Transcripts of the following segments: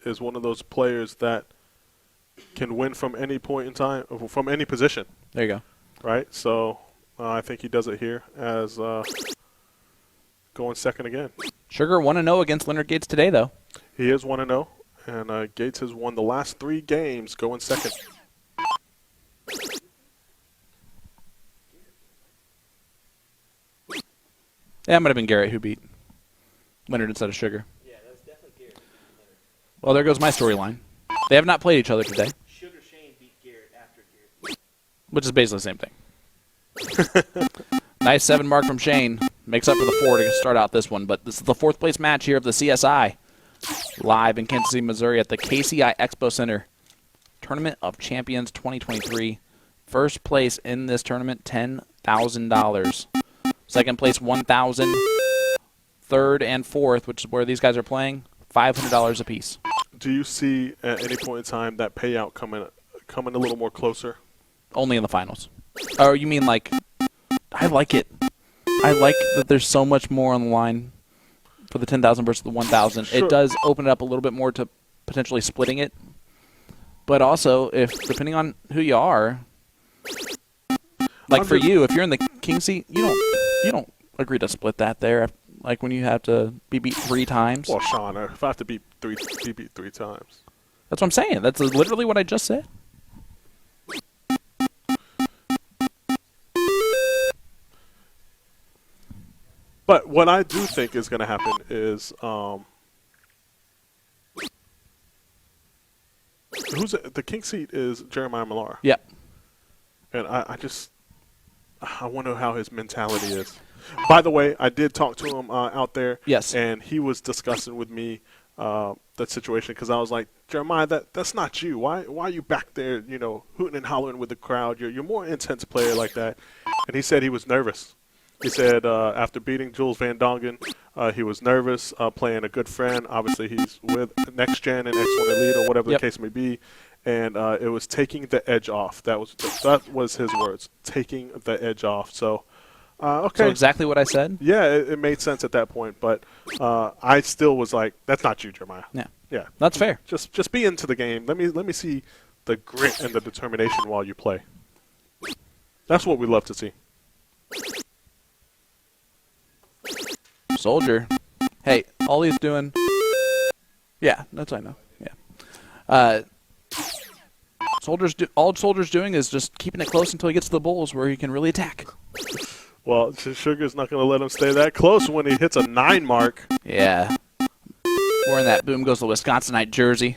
is one of those players that can win from any point in time, from any position. There you go. Right? So I think he does it here as going second again. Sugar 1-0 against Leonard Gates today, though. He is 1-0, and Gates has won the last 3 games going second. Yeah, it might have been Garrett who beat Leonard instead of Sugar. Yeah, that was definitely Garrett. Well, there goes my storyline. They have not played each other today. Sugar Shayne beat Garrett after Garrett. Which is basically the same thing. Nice 7 mark from Shayne. Makes up for the 4 to start out this one. But this is the 4th place match here of the CSI. Live in Kansas City, Missouri at the KCI Expo Center. Tournament of Champions 2023. First place in this tournament, $10,000. Second place, $1,000. Third and fourth, which is where these guys are playing, $500 apiece. Do you see at any point in time that payout coming a little more closer? Only in the finals. Oh, you mean like, I like it. I like that there's so much more on the line for the $10,000 versus the $1,000. Sure. It does open it up a little bit more to potentially splitting it. But also, if depending on who you are, like for you, if you're in the king seat, you don't agree to split that there. Like when you have to be beat 3 times. Well, Sean, if I have to be beat 3 times. That's what I'm saying. That's literally what I just said. But what I do think is going to happen is the king seat is Jeremiah Millar. Yeah. And I wonder how his mentality is. By the way, I did talk to him out there. Yes. And he was discussing with me that situation because I was like, Jeremiah, that's not you. Why are you back there, hooting and hollering with the crowd? You're more intense player like that. And he said he was nervous. He said after beating Jules Van Dongen, he was nervous, playing a good friend. Obviously, he's with Next Gen and X1 Elite or whatever the case may be. And it was taking the edge off. That was his words, taking the edge off. So, okay. So exactly what I said? Yeah, it made sense at that point. But I still was like, that's not you, Jeremiah. Yeah. Yeah. That's fair. Just be into the game. Let me see the grit and the determination while you play. That's what we love to see. Soldier. Hey, all he's doing. Yeah, that's what I know. Yeah. All Soldier's doing is just keeping it close until he gets to the bulls where he can really attack. Well, Sugar's not going to let him stay that close when he hits a 9 mark. Yeah. Wearing that boom goes the Wisconsinite jersey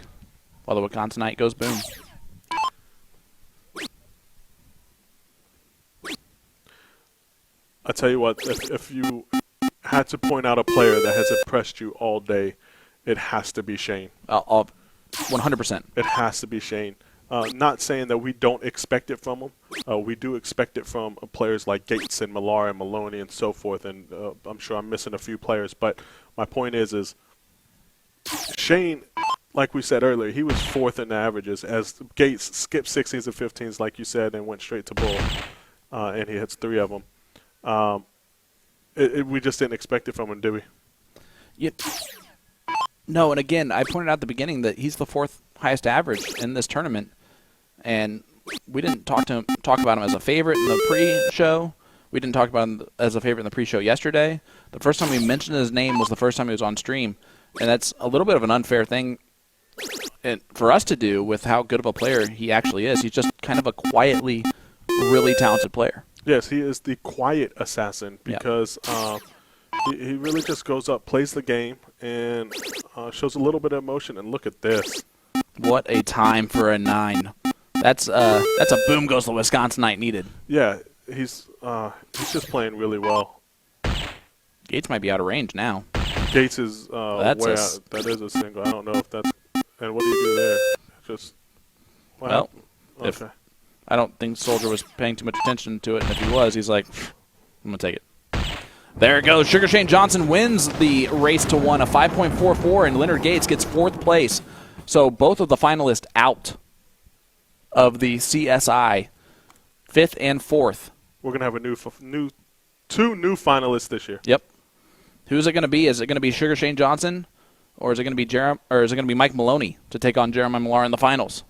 while the Wisconsinite goes boom. I tell you what, if you had to point out a player that has impressed you all day, it has to be Shayne. 100%. It has to be Shayne. Not saying that we don't expect it from him. We do expect it from players like Gates and Millar and Maloney and so forth, and I'm sure I'm missing a few players. But my point is Shayne, like we said earlier, he was 4th in the averages as Gates skipped 16s and 15s, like you said, and went straight to bull, and he hits 3 of them. We just didn't expect it from him, did we? Yeah. No, and again, I pointed out at the beginning that he's the 4th highest average in this tournament, and we didn't talk about him as a favorite in the pre-show. We didn't talk about him as a favorite in the pre-show yesterday. The first time we mentioned his name was the first time he was on stream, and that's a little bit of an unfair thing for us to do with how good of a player he actually is. He's just kind of a quietly really talented player. Yes, he is the quiet assassin because he really just goes up, plays the game, and shows a little bit of emotion. And look at this. What a time for a 9. That's a boom goes the Wisconsinite needed. Yeah, he's just playing really well. Gates might be out of range now. Gates is that is a single. I don't know if that's. And what do you do there? Just well, okay. I don't think Soldier was paying too much attention to it, and if he was, he's like, I'm going to take it. There it goes. Sugar Shane Johnson wins the race to 1, a 5.44, and Leonard Gates gets 4th place. So both of the finalists out of the CSI, 5th and 4th. We're going to have two new finalists this year. Yep. Who's it going to be? Is it going to be Sugar Shane Johnson or is it going to be Mike Maloney to take on Jeremiah Millar in the finals?